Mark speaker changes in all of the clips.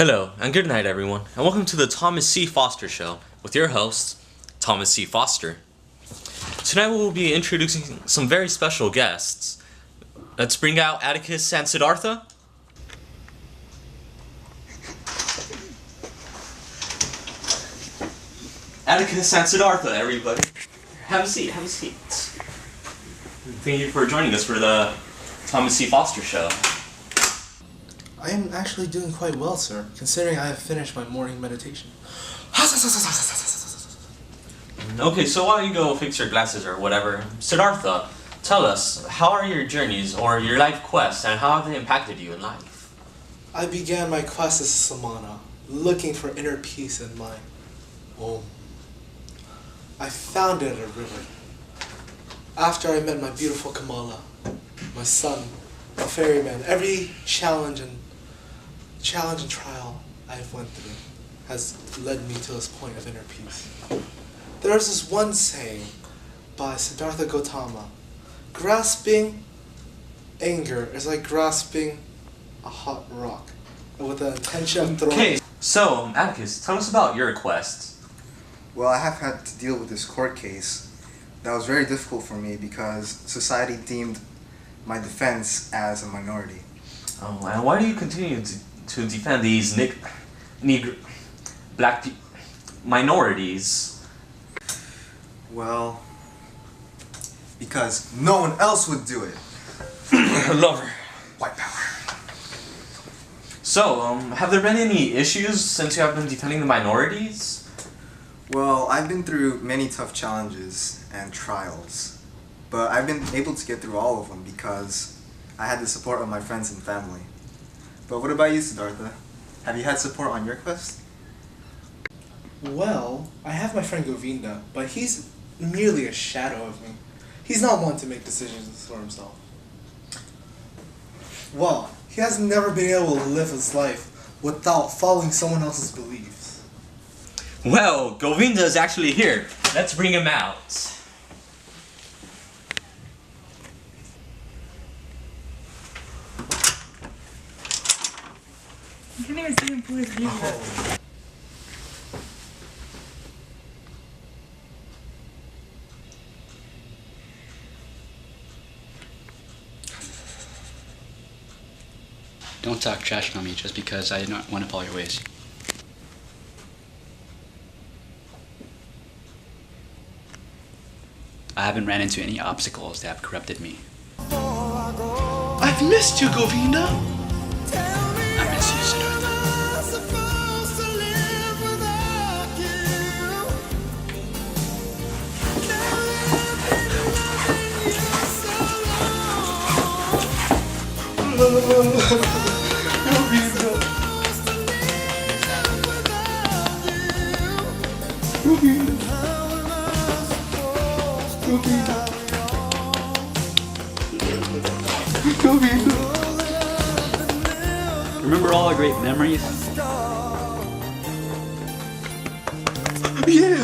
Speaker 1: Hello, and good night, everyone, and welcome to the Thomas C. Foster Show with your host, Thomas C. Foster. Tonight we will be introducing some very special guests. Let's bring out Atticus and Siddhartha. Atticus and Siddhartha, everybody. Have a seat, have a seat. Thank you for joining us for the Thomas C. Foster Show.
Speaker 2: I am actually doing quite well, sir, considering I have finished my morning meditation.
Speaker 1: Okay, so while you go fix your glasses or whatever, Siddhartha, tell us, how are your journeys or your life quests and how have they impacted you in life?
Speaker 2: I began my quest as a samana, looking for inner peace in my home. I found it at a river. After I met my beautiful Kamala, my son, a ferryman, every challenge and trial I've went through has led me to this point of inner peace. There is this one saying by Siddhartha Gautama: grasping anger is like grasping a hot rock with the intention of throwing.
Speaker 1: Okay, so Atticus, tell us about your quest.
Speaker 3: Well, I have had to deal with this court case that was very difficult for me because society deemed my defense as a minority.
Speaker 1: Oh, and why do you continue to defend these black minorities?
Speaker 3: Well, because no one else would do it.
Speaker 1: Lover.
Speaker 3: White power.
Speaker 1: So, have there been any issues since you have been defending the minorities?
Speaker 3: Well, I've been through many tough challenges and trials, but I've been able to get through all of them because I had the support of my friends and family. But what about you, Siddhartha? Have you had support on your quest?
Speaker 2: Well, I have my friend Govinda, but he's merely a shadow of me. He's not one to make decisions for himself. Well, he has never been able to live his life without following someone else's beliefs.
Speaker 1: Well, Govinda is actually here. Let's bring him out.
Speaker 4: I can't even see him pull his view up.
Speaker 5: Don't talk trash on me just because I don't want to follow your ways. I haven't ran into any obstacles that have corrupted me.
Speaker 2: I've missed you, Govinda!
Speaker 5: I miss you, Siddhartha. Remember all our great memories?
Speaker 2: Yeah!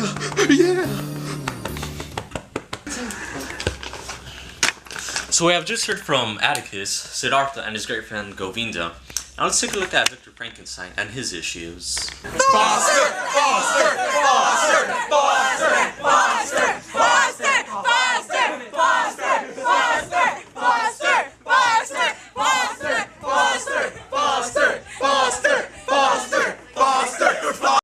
Speaker 1: So we have just heard from Atticus, Siddhartha, and his great friend Govinda. Now let's take a look at Victor Frankenstein and his issues.
Speaker 6: Foster! Foster! Foster! Foster! Foster! Foster! Foster! Foster! Foster! Foster! Foster! Foster! Foster! Foster! Foster! Foster! Foster!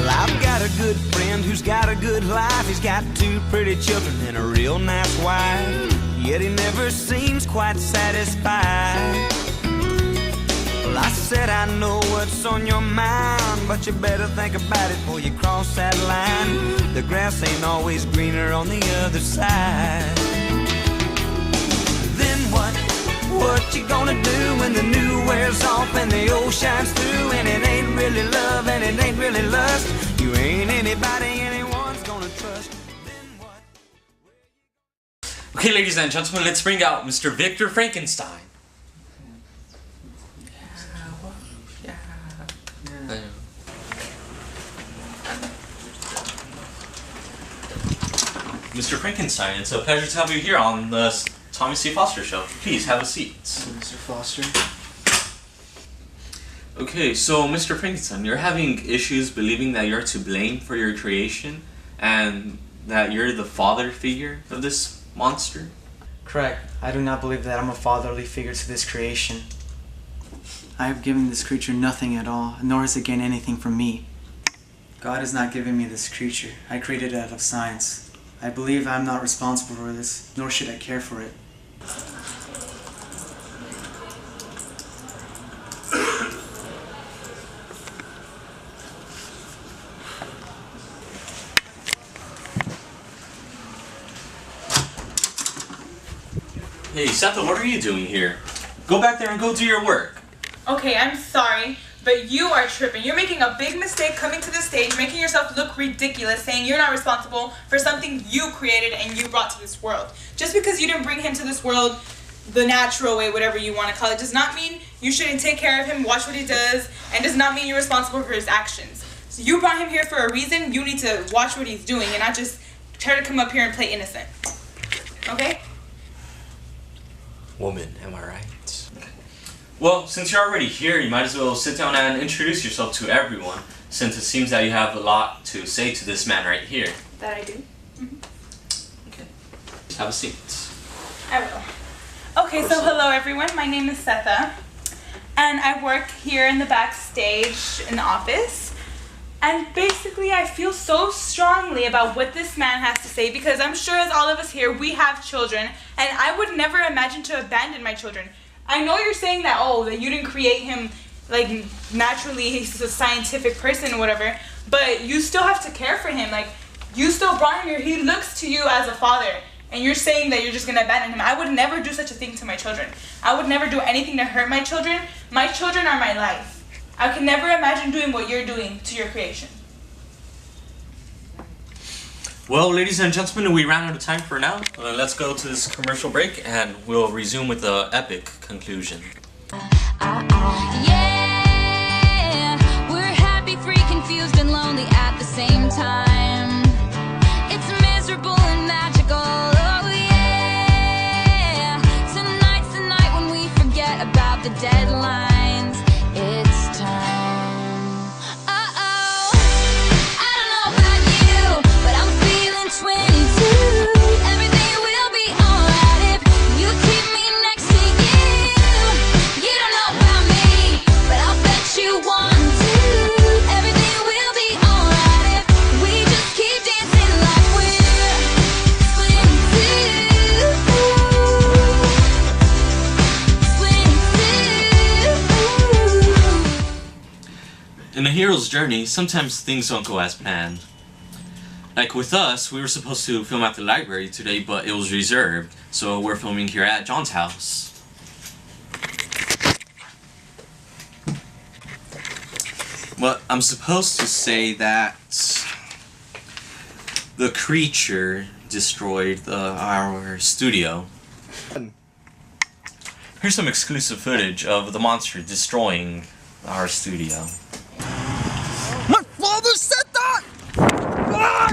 Speaker 7: I've got a good friend who's got a good life. He's got 2 pretty children and a real nice wife. Yet he never seems quite satisfied. Well, I said I know what's on your mind, but you better think about it before you cross that line. The grass ain't always greener on the other side. Then what? What you gonna do when the new wears off and the old shines through? And it ain't really love and it ain't really lust. You ain't anybody anyone's gonna trust. Then what?
Speaker 1: Okay, ladies and gentlemen, let's bring out Mr. Victor Frankenstein. Mr. Frankenstein. It's a pleasure to have you here on the Thomas C. Foster Show. Please have a seat.
Speaker 3: Mr. Foster.
Speaker 1: Okay, so Mr. Frankenstein, you're having issues believing that you're to blame for your creation and that you're the father figure of this monster?
Speaker 8: Correct. I do not believe that I'm a fatherly figure to this creation. I have given this creature nothing at all, nor has it gained anything from me. God has not given me this creature. I created it out of science. I believe I am not responsible for this, nor should I care for it.
Speaker 1: Hey, Setha, what are you doing here? Go back there and go do your work.
Speaker 4: Okay, I'm sorry, but you are tripping. You're making a big mistake coming to the stage, making yourself look ridiculous, saying you're not responsible for something you created and you brought to this world. Just because you didn't bring him to this world the natural way, whatever you want to call it, does not mean you shouldn't take care of him, watch what he does, and does not mean you're responsible for his actions. So you brought him here for a reason. You need to watch what he's doing and not just try to come up here and play innocent. Okay?
Speaker 1: Woman, am I right? Well, since you're already here, you might as well sit down and introduce yourself to everyone, since it seems that you have a lot to say to this man right here.
Speaker 4: That I do.
Speaker 1: Okay. Have a seat.
Speaker 4: I will. Okay, so hello everyone. My name is Setha, and I work here in the backstage in the office. And basically, I feel so strongly about what this man has to say because I'm sure as all of us here, we have children, and I would never imagine to abandon my children. I know you're saying that, that you didn't create him, like, naturally, he's a scientific person or whatever, but you still have to care for him. Like, you still brought him here. He looks to you as a father, and you're saying that you're just going to abandon him. I would never do such a thing to my children. I would never do anything to hurt my children. My children are my life. I can never imagine doing what you're doing to your creation.
Speaker 1: Well, ladies and gentlemen, we ran out of time for now. Let's go to this commercial break, and we'll resume with the epic conclusion.
Speaker 6: Yeah, we're happy, free, confused, and lonely at the same time. It's miserable and magical, oh yeah. Tonight's the night when we forget about the deadlines. It's time. Uh-oh, I don't know about you, but I'm feeling 22. Everything will be alright if you keep me next to you. You don't know about me, but I'll bet you want to. Everything will be alright if we just keep dancing like we're split in two. Split in two.
Speaker 1: In a hero's journey, sometimes things don't go as planned. Like with us, we were supposed to film at the library today, but it was reserved, so we're filming here at John's house. But I'm supposed to say that the creature destroyed our studio. Here's some exclusive footage of the monster destroying our studio.
Speaker 9: My father said that! Ah!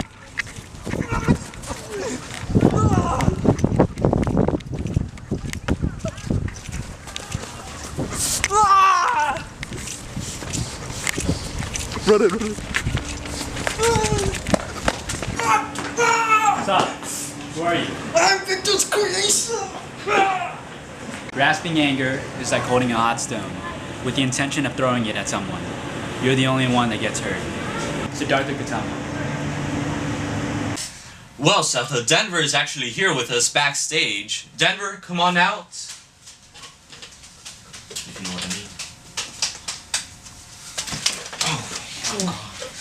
Speaker 9: Ah! Run it.
Speaker 5: Stop. Who are you?
Speaker 9: I'm Victor's creation!
Speaker 5: Grasping anger is like holding a hot stone with the intention of throwing it at someone. You're the only one that gets hurt. Siddhartha Gautama.
Speaker 1: Well, Setha, Denver is actually here with us backstage. Denver, come on out. If you know what I mean.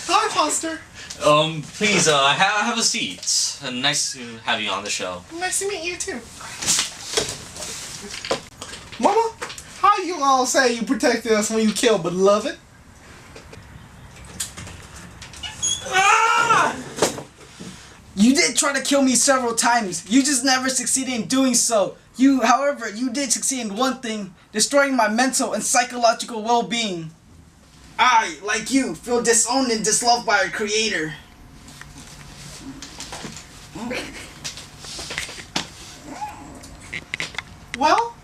Speaker 2: Hi, Foster.
Speaker 1: Please, have a seat. Nice to have you on the show.
Speaker 2: Nice to meet you too. Mama, how you all say you protected us when you killed beloved?
Speaker 9: Ah! You did try to kill me several times. You just never succeeded in doing so. However, you did succeed in one thing, destroying my mental and psychological well-being. I, like you, feel disowned and disloved by our creator.
Speaker 2: Well,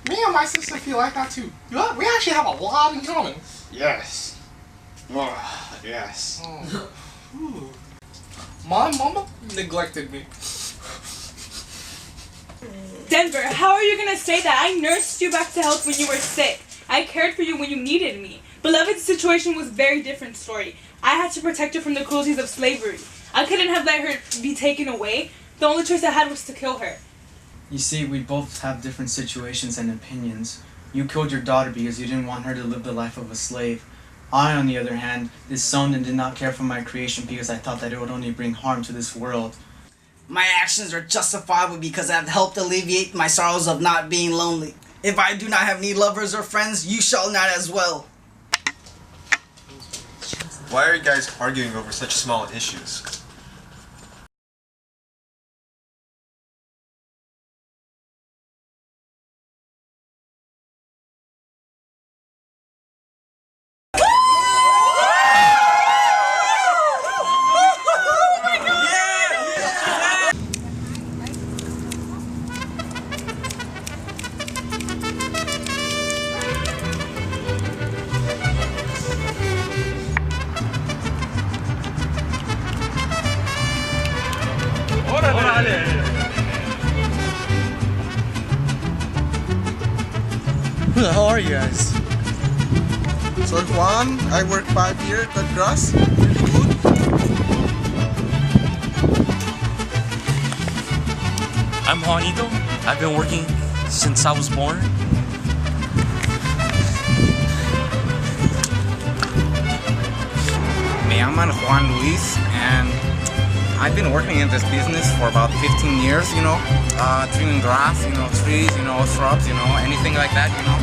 Speaker 2: me and my sister feel like that too. We actually have a lot in common.
Speaker 10: Yes. Oh, yes.
Speaker 2: Ooh. My mama neglected me.
Speaker 4: Denver, how are you gonna say that? I nursed you back to health when you were sick. I cared for you when you needed me. Beloved's situation was a very different story. I had to protect her from the cruelties of slavery. I couldn't have let her be taken away. The only choice I had was to kill her.
Speaker 8: You see, we both have different situations and opinions. You killed your daughter because you didn't want her to live the life of a slave. I, on the other hand, disowned and did not care for my creation because I thought that it would only bring harm to this world.
Speaker 9: My actions are justifiable because I have helped alleviate my sorrows of not being lonely. If I do not have any lovers or friends, you shall not as well.
Speaker 11: Why are you guys arguing over such small issues?
Speaker 12: Who the hell are you guys? Soy Juan. I work 5 years at Grass.
Speaker 1: I'm Juanito. I've been working since I was born.
Speaker 13: Me llaman Juan Luis, and I've been working in this business for about 15 years, you know, trimming grass, you know, trees, you know, shrubs, you know, anything like that, you know,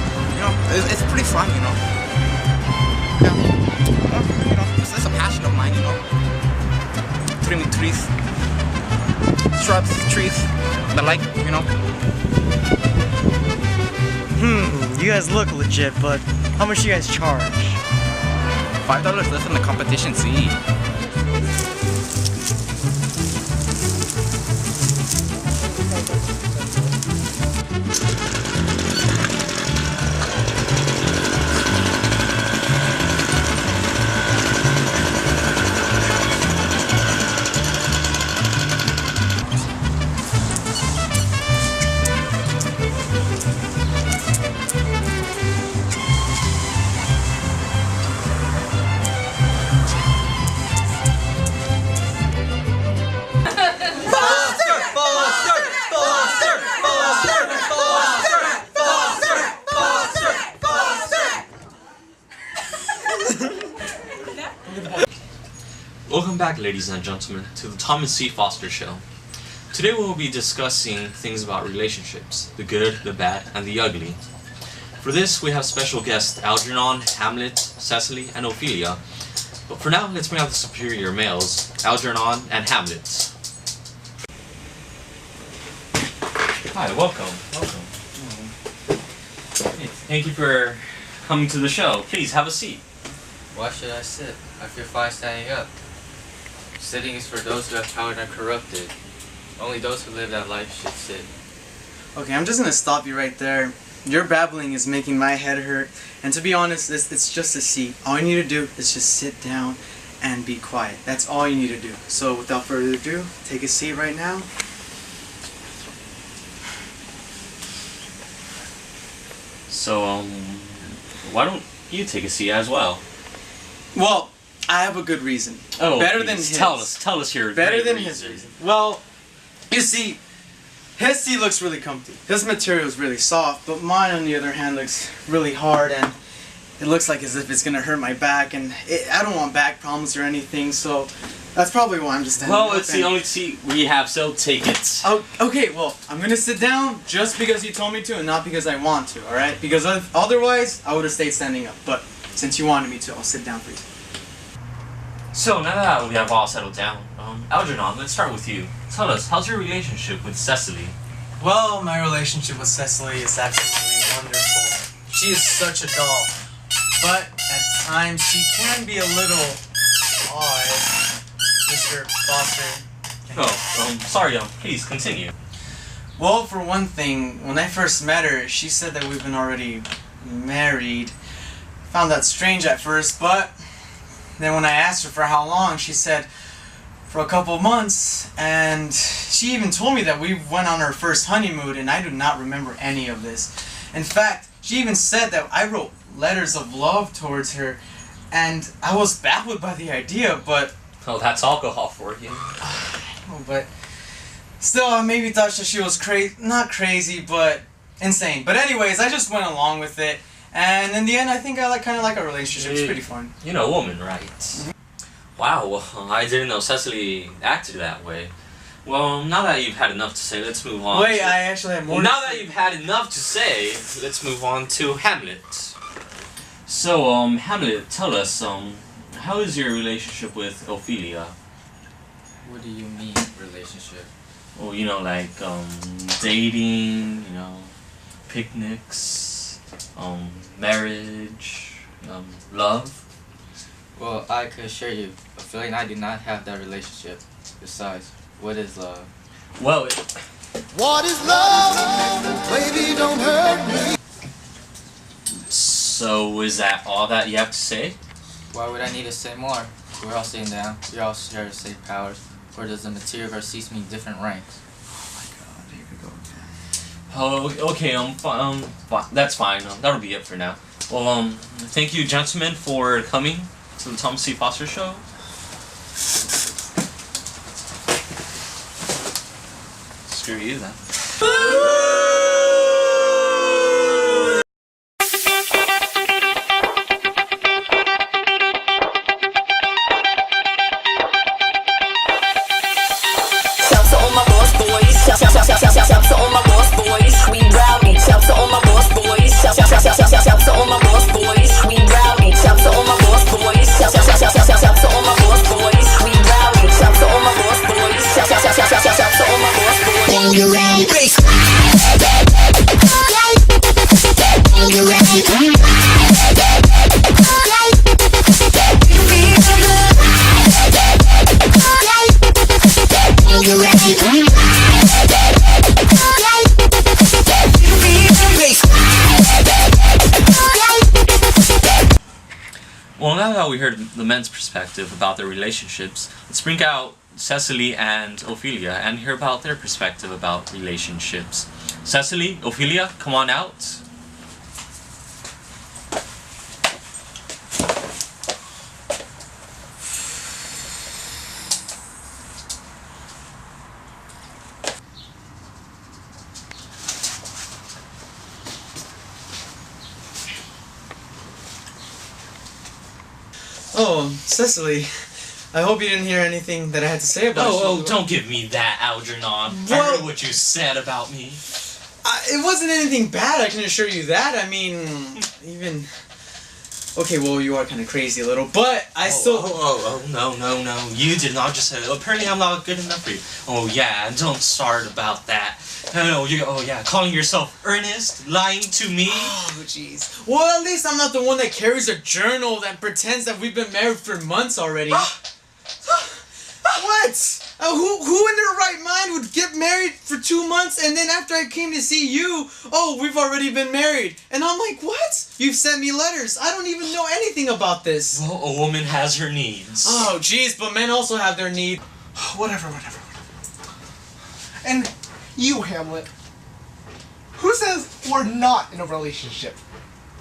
Speaker 13: it's pretty fun, you know. Yeah, you know, it's a passion of mine, you know, trimming trees, shrubs, trees, the like, you know.
Speaker 8: You guys look legit, but how much do you guys charge?
Speaker 13: $5 less than the competition fee.
Speaker 1: Welcome back, ladies and gentlemen, to the Thomas C. Foster Show. Today we will be discussing things about relationships, the good, the bad, and the ugly. For this, we have special guests Algernon, Hamlet, Cecily, and Ophelia. But for now, let's bring out the superior males, Algernon and Hamlet. Hi, welcome. Thank you for coming to the show. Please, have a seat.
Speaker 14: Why should I sit? I feel fine standing up. Sitting is for those who have power and are corrupted. Only those who live that life should sit.
Speaker 8: Okay, I'm just gonna stop you right there. Your babbling is making my head hurt, and to be honest, it's just a seat. All you need to do is just sit down and be quiet. That's all you need to do. So without further ado, take a seat right now.
Speaker 1: So, why don't you take a seat as well?
Speaker 8: Well, I have a good reason.
Speaker 1: Oh,
Speaker 8: better
Speaker 1: please,
Speaker 8: than his.
Speaker 1: Tell us your
Speaker 8: Better
Speaker 1: great
Speaker 8: than
Speaker 1: reason.
Speaker 8: his reason. Well, you see, his seat looks really comfy. His material is really soft, but mine, on the other hand, looks really hard, and it looks like as if it's gonna hurt my back. And I don't want back problems or anything, so that's probably why I'm just standing up.
Speaker 1: Well, it's the only seat we have, so take it.
Speaker 8: Oh, okay, well, I'm gonna sit down just because you told me to, and not because I want to. All right? Because otherwise, I would have stayed standing up. But since you wanted me to, I'll sit down for you.
Speaker 1: So now that we have all settled down, Algernon, let's start with you. Tell us, how's your relationship with Cecily?
Speaker 15: Well, my relationship with Cecily is absolutely wonderful. She is such a doll. But at times she can be a little odd, Mr. Foster.
Speaker 1: Oh, sorry, please continue.
Speaker 8: Well, for one thing, when I first met her, she said that we've been already married. Found that strange at first, but then when I asked her for how long, she said for a couple of months, and she even told me that we went on our first honeymoon, and I do not remember any of this. In fact, she even said that I wrote letters of love towards her, and I was baffled by the idea, but...
Speaker 1: Oh, that's alcohol for you.
Speaker 8: But still, I maybe thought that she was not crazy, but insane. But anyways, I just went along with it, and in the end, I think I kind of like our relationship. It's pretty fun.
Speaker 1: You know, woman, right? Wow, well, I didn't know Cecily acted that way. Well, now that you've had enough to say, let's move on.
Speaker 8: Wait, I actually have more.
Speaker 1: Now that you've had enough to say, let's move on to Hamlet. So, Hamlet, tell us, how is your relationship with Ophelia?
Speaker 14: What do you mean, relationship?
Speaker 1: Well, you know, like, dating, you know, picnics, marriage, love.
Speaker 14: Well, I could assure you, Ophelia and I do not have that relationship. Besides, what is love?
Speaker 1: Well,
Speaker 7: What is love? Baby, don't hurt me.
Speaker 1: so is that all that you have to say?
Speaker 14: Why would I need to say more? We're all sitting down. We all share the same powers. Or does the material of our seats mean different ranks?
Speaker 1: Oh, okay, that's fine. That'll be it for now. Well, thank you, gentlemen, for coming to the Thomas C. Foster Show. Screw you, then.
Speaker 16: Shouts to all my boss boys. Shouts to all my boss boys. We rowdy. Shouts to all my boss boys. Shouts to all my boss boys. We rowdy. Shouts to all my boss boys. Shouts to all my boss boys. We rowdy. Shouts to all my boss boys. Shouts to all my boss boys. When you're ready, when you're ready.
Speaker 1: Well, now that we heard the men's perspective about their relationships, let's bring out Cecily and Ophelia and hear about their perspective about relationships. Cecily, Ophelia, come on out.
Speaker 8: Oh, Cecily, I hope you didn't hear anything that I had to say about you.
Speaker 1: Oh, don't give me that, Algernon. I heard what you said about me.
Speaker 8: It wasn't anything bad, I can assure you that. I mean, even... Okay, well, you are kind of crazy a little, but I still...
Speaker 1: No. You did not just say, apparently I'm not good enough for you. Oh, yeah, don't start about that. Calling yourself earnest, lying to me.
Speaker 8: Oh, jeez. Well, at least I'm not the one that carries a journal that pretends that we've been married for months already. What? Who in their right mind would get married for 2 months and then after I came to see you, oh, we've already been married. And I'm like, what? You've sent me letters. I don't even know anything about this.
Speaker 1: Well, a woman has her needs.
Speaker 8: Oh, jeez, but men also have their need.
Speaker 2: Whatever. And you, Hamlet, who says we're not in a relationship?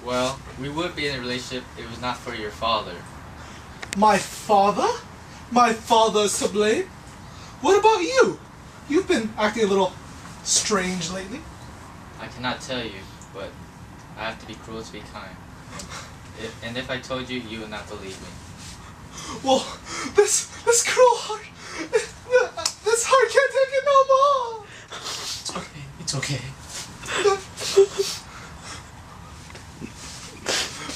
Speaker 14: Well, we would be in a relationship if it was not for your father.
Speaker 2: My father? My father's to blame? What about you? You've been acting a little strange lately.
Speaker 14: I cannot tell you, but I have to be cruel to be kind. And if I told you, you would not believe me.
Speaker 2: Well, this cruel heart, this heart can't take it no more.
Speaker 1: It's okay.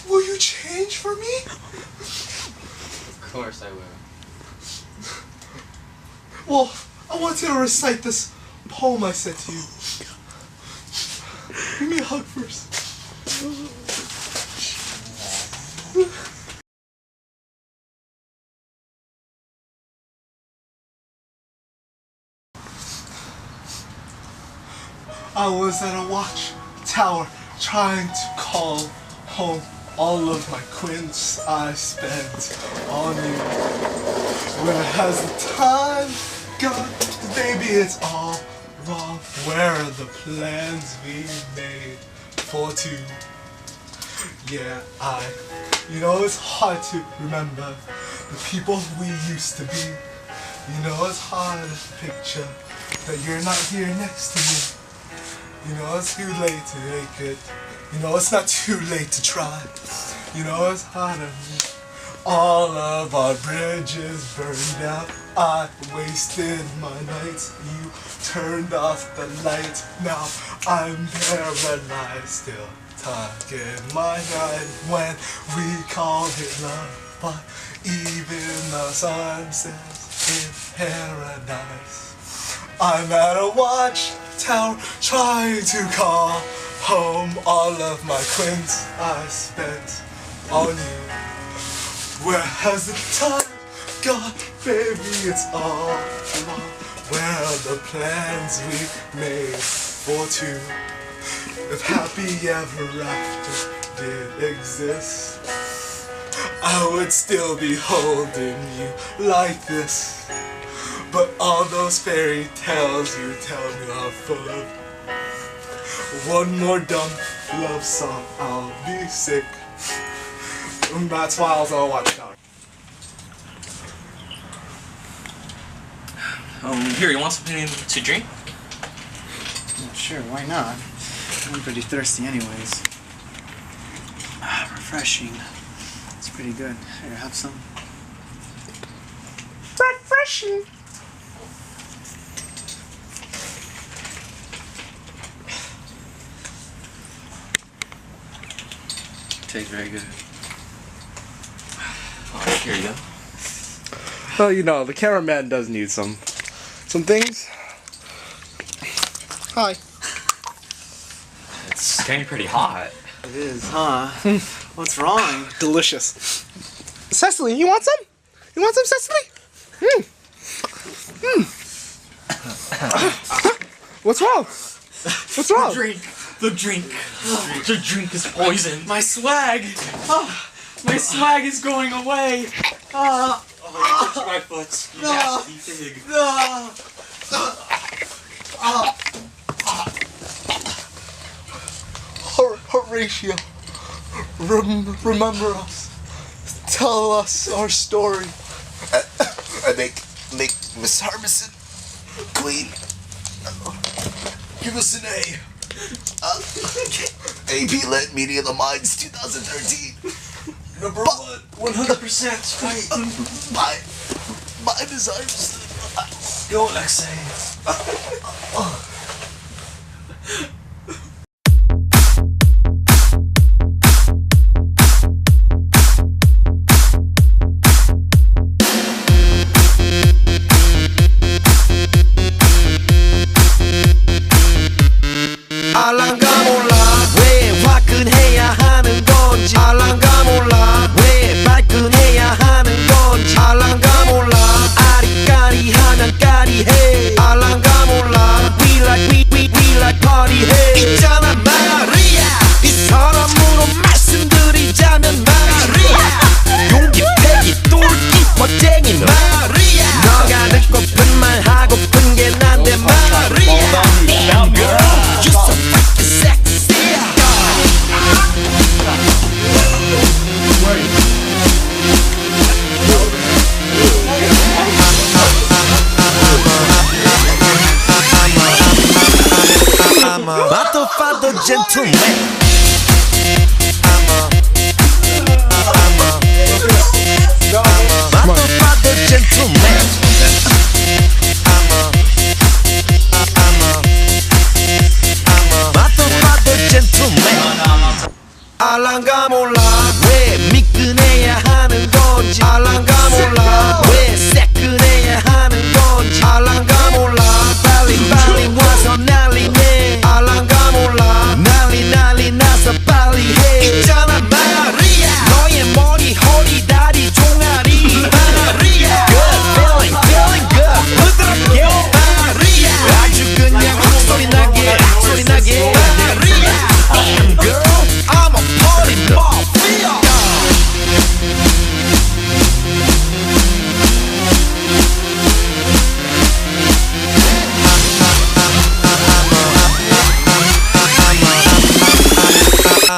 Speaker 2: Will you change for me?
Speaker 14: Of course I will.
Speaker 2: Well, I want you to recite this poem I said to you. Give me a hug first. I was at a watch tower trying to call home all of my quints I spent on you. Where has the time gone? Baby, it's all wrong. Where are the plans we made for two? Yeah, you know it's hard to remember the people we used to be. You know it's hard to picture that you're not here next to me. You know it's too late to make it. You know it's not too late to try. You know it's hard to meet. All of our bridges burned out. I wasted my nights. You turned off the light. Now I'm paralyzed still. Tuck in my night when we called it love, but even the sun sets in paradise. I'm at a watchtower trying to call home all of my quints I spent on you. Where has the time gone, baby? It's all wrong. Where are the plans we made for two? If happy ever after did exist, I would still be holding you like this. But all those fairy tales you tell me are full of one more dumb love song, I'll be sick. And that's why I was on Watchtower.
Speaker 1: Here, you want something to drink?
Speaker 8: Sure, why not? I'm pretty thirsty anyways. Refreshing. It's pretty good. Here, have some.
Speaker 9: Refreshing.
Speaker 1: Tastes very good. Oh, here you go.
Speaker 12: Well, you know, the cameraman does need some things. Hi.
Speaker 1: It's getting pretty hot.
Speaker 8: It is, huh? What's wrong?
Speaker 12: Delicious. Cecily, you want some? You want some, Cecily? What's wrong? What's wrong?
Speaker 1: The drink is poison.
Speaker 8: My swag! Oh, my swag is going away!
Speaker 1: Oh, it hurts my foot. You nasty pig.
Speaker 2: Horatio, remember us. Tell us our story.
Speaker 17: I make Miss Harbison queen.
Speaker 2: Give us an A.
Speaker 17: AP Lit Meeting of the Minds 2013.
Speaker 2: Number 1, 100% right.
Speaker 17: My desires.
Speaker 2: Go, Alexei.
Speaker 7: 알랑가 몰라 왜 화끈해야 하는 건지 알랑가 몰라 왜 발끈해야 하는 건지 알랑가 몰라 아리까리하면 까리해 알랑가 몰라 we like party해 있잖아 마리아 이 사람으로 말씀드리자면 마리아 용기 패기 똘끼 멋쟁이 마리아 너가 듣고픈 말 하고픈 게 난데 마리아 Damn girl You so fucking sexy I'm a father gentleman father gentleman 알랑가 몰라 왜 미끈해야 하는 건지 알랑가 몰라 왜 새끈해야 하는 건지 알랑가 몰라 빨리 와서 난리내 알랑가 몰라 난리 나서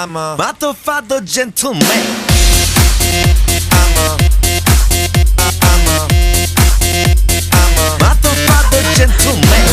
Speaker 7: I'm a motherfucker gentleman. I'm a motherfucker gentleman.